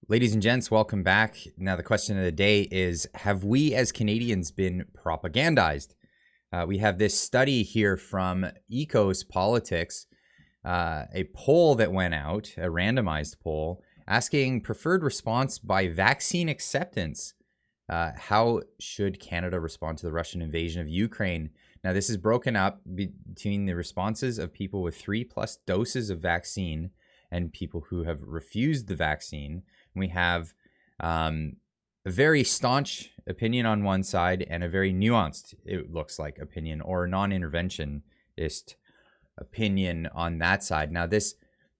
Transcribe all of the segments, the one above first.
Ladies and gents, welcome back. Now, the question of the day is, have we as Canadians been propagandized? We have this study here from Ekos Politics, a poll that went out, a randomized poll, asking preferred response by vaccine acceptance. How should Canada respond to the Russian invasion of Ukraine? Now, this is broken up between the responses of people with 3+ doses of vaccine and people who have refused the vaccine. We have a very staunch opinion on one side and a very nuanced, it looks like, opinion or non-interventionist opinion on that side. Now, this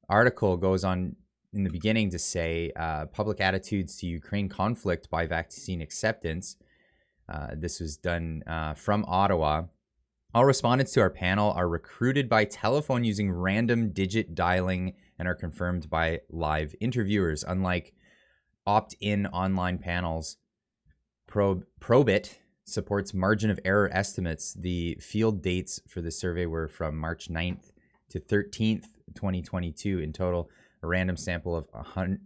article goes on in the beginning to say public attitudes to Ukraine conflict by vaccine acceptance. This was done from Ottawa. All respondents to our panel are recruited by telephone using random digit dialing and are confirmed by live interviewers. Unlike opt-in online panels, Probit supports margin of error estimates. The field dates for the survey were from March 9th to 13th, 2022. In total, a random sample of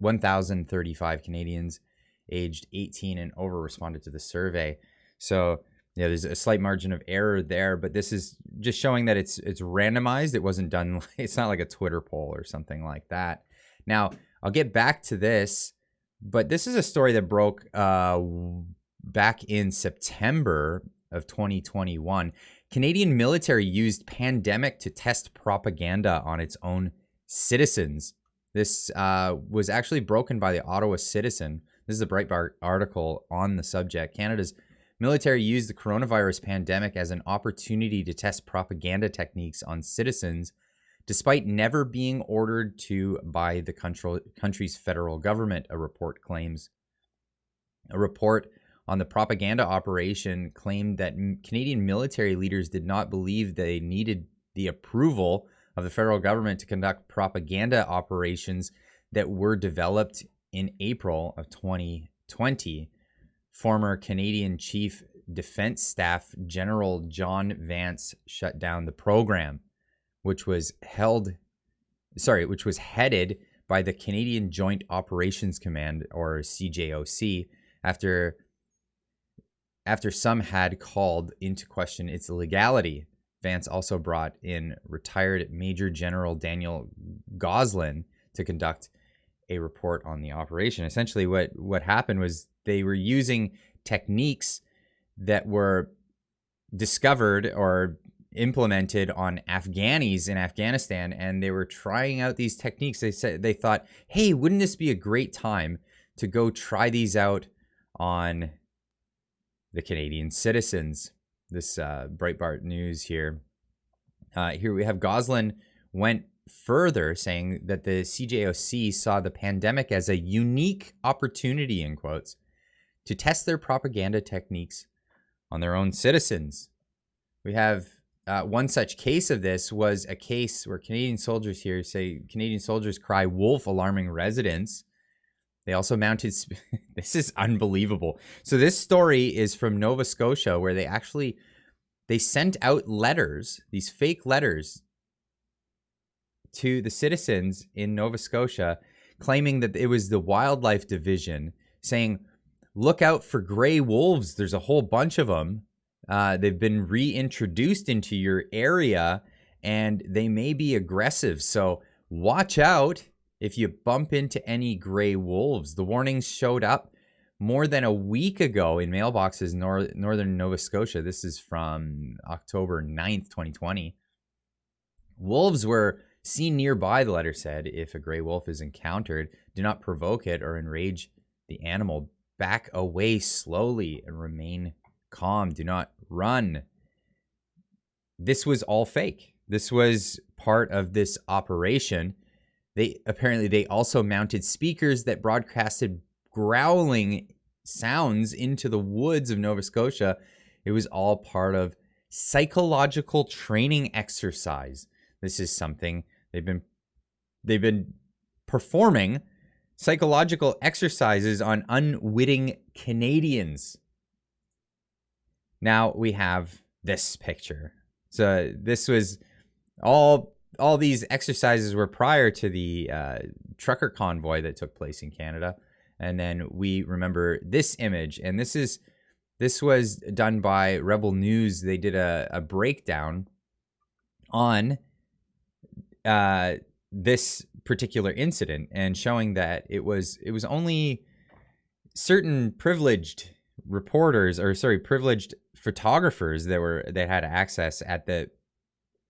1,035 Canadians aged 18 and over responded to the survey. So yeah, there's a slight margin of error there, but this is just showing that it's randomized. It wasn't done. It's not like a Twitter poll or something like that. Now, I'll get back to this, but this is a story that broke back in September of 2021. Canadian military used pandemic to test propaganda on its own citizens. This was actually broken by the Ottawa Citizen. This is a Breitbart article on the subject. Canada's military used the coronavirus pandemic as an opportunity to test propaganda techniques on citizens, despite never being ordered to by the country's federal government, a report claims. A report on the propaganda operation claimed that Canadian military leaders did not believe they needed the approval of the federal government to conduct propaganda operations that were developed in April of 2020. Former Canadian Chief Defense Staff General John Vance shut down the program, which was headed by the Canadian Joint Operations Command, or CJOC, after some had called into question its legality. Vance also brought in retired Major General Daniel Goslin to conduct a report on the operation. Essentially, what happened was they were using techniques that were discovered or implemented on Afghanis in Afghanistan, and they were trying out these techniques. They thought, hey, wouldn't this be a great time to go try these out on the Canadian citizens? This Breitbart news here. Here we have Goslin went further, saying that the CJOC saw the pandemic as a unique opportunity, in quotes, to test their propaganda techniques on their own citizens. We have one such case of this was a case where Canadian soldiers here say Canadian soldiers cry wolf, alarming residents. They also mounted, this is unbelievable. So this story is from Nova Scotia, where they sent out letters, these fake letters, to the citizens in Nova Scotia, claiming that it was the Wildlife Division, saying, look out for gray wolves. There's a whole bunch of them. They've been reintroduced into your area, and they may be aggressive. So watch out if you bump into any gray wolves. The warnings showed up more than a week ago in mailboxes in northern Nova Scotia. This is from October 9th, 2020. Wolves were seen nearby, the letter said. If a gray wolf is encountered, do not provoke it or enrage the animal. Back away slowly and remain calm. Do not run. This was all fake. This was part of this operation. They also mounted speakers that broadcasted growling sounds into the woods of Nova Scotia. It was all part of psychological training exercise. This is something they've been performing psychological exercises on unwitting Canadians. Now we have this picture. So this was all these exercises were prior to the trucker convoy that took place in Canada. And then we remember this image, and this was done by Rebel News. They did a breakdown on this particular incident and showing that it was only certain privileged privileged photographers that had access at the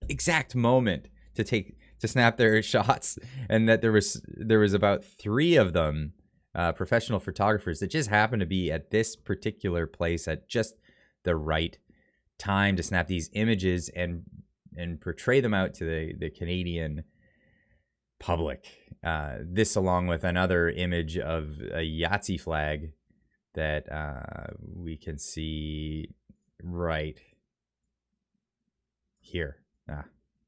exact moment to snap their shots, and that there was about 3 of them, professional photographers, that just happened to be at this particular place at just the right time to snap these images and portray them out to the Canadian public. This, along with another image of a Yahtzee flag that we can see right here.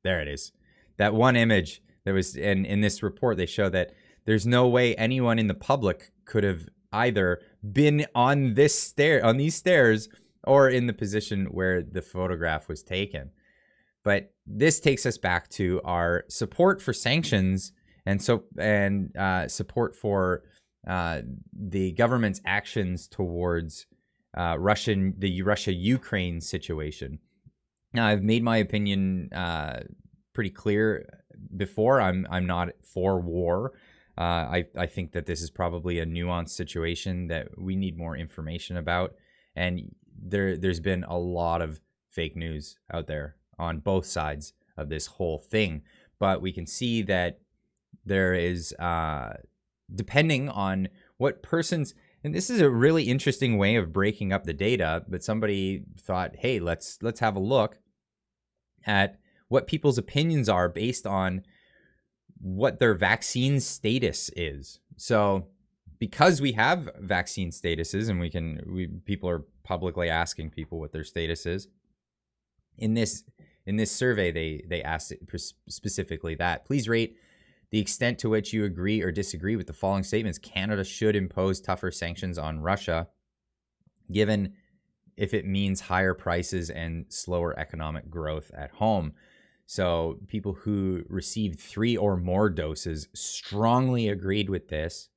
There it is. That one image that was in this report, they show that there's no way anyone in the public could have either been on these stairs or in the position where the photograph was taken. But this takes us back to our support for sanctions and support for the government's actions towards the Russia-Ukraine situation. Now, I've made my opinion pretty clear before. I'm not for war. I think that this is probably a nuanced situation that we need more information about. And there's been a lot of fake news out there on both sides of this whole thing. But we can see that there is, depending on what person's, and this is a really interesting way of breaking up the data, but somebody thought, hey, let's have a look at what people's opinions are based on what their vaccine status is. So because we have vaccine statuses, and people are publicly asking people what their status is, in this survey, they asked it specifically that. Please rate the extent to which you agree or disagree with the following statements. Canada should impose tougher sanctions on Russia, given if it means higher prices and slower economic growth at home. So people who received 3 or more doses strongly agreed with this,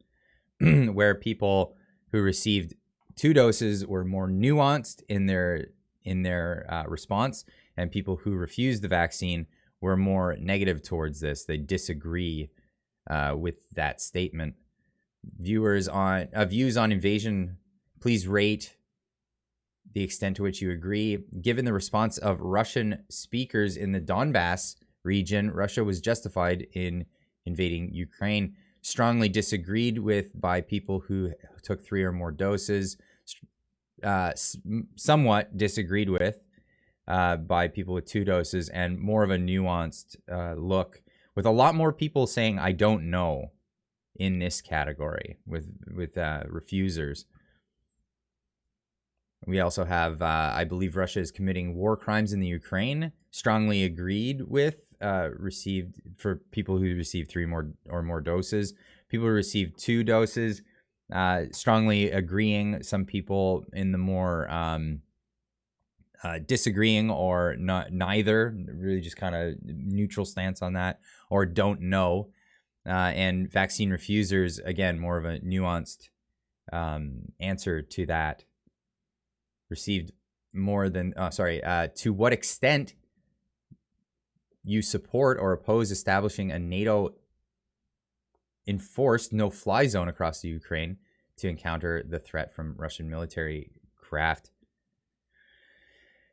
where people who received 2 doses were more nuanced in their response, and people who refused the vaccine were more negative towards this. They disagree with that statement. Views on invasion, please rate the extent to which you agree. Given the response of Russian speakers in the Donbass region, Russia was justified in invading Ukraine. Strongly disagreed with by people who took 3 or more doses. Somewhat disagreed with by people with 2 doses, and more of a nuanced look, with a lot more people saying I don't know in this category with refusers. We also have I believe Russia is committing war crimes in the Ukraine. Strongly agreed with, received for people who received 3 or more doses. People who received 2 doses, strongly agreeing. Some people in the more disagreeing or neither, really just kind of neutral stance on that, or don't know. And vaccine refusers, again, more of a nuanced answer to that. Received more than, to what extent you support or oppose establishing a NATO enforced no-fly zone across the Ukraine to encounter the threat from Russian military craft.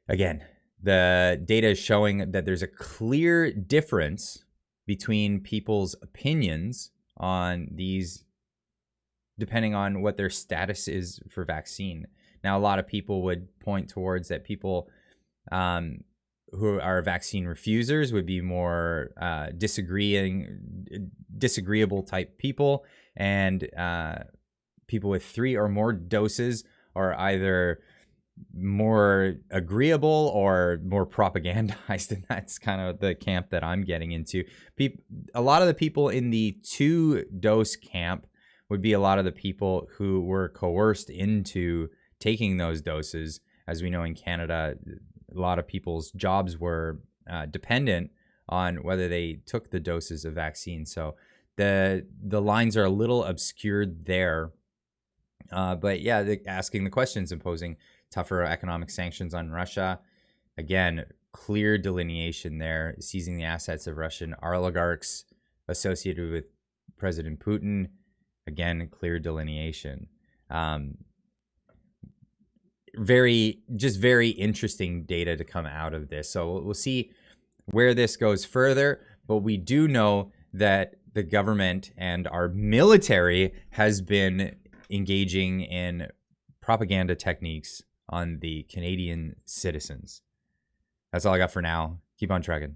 Again, the data is showing that there's a clear difference between people's opinions on these, depending on what their status is for vaccine. Now, a lot of people would point towards that people who are vaccine refusers would be more disagreeable type people, and people with 3 or more doses are either more agreeable or more propagandized, and that's kind of the camp that I'm getting into. A lot of the people in the 2-dose camp would be a lot of the people who were coerced into taking those doses. As we know, in Canada, a lot of people's jobs were dependent on whether they took the doses of vaccine. So the lines are a little obscured there. But yeah, asking the questions, imposing tougher economic sanctions on Russia. Again, clear delineation there, seizing the assets of Russian oligarchs associated with President Putin. Again, clear delineation. Very interesting data to come out of this. So we'll see where this goes further, but we do know that the government and our military has been engaging in propaganda techniques on the Canadian citizens. That's all I got for now. Keep on trucking.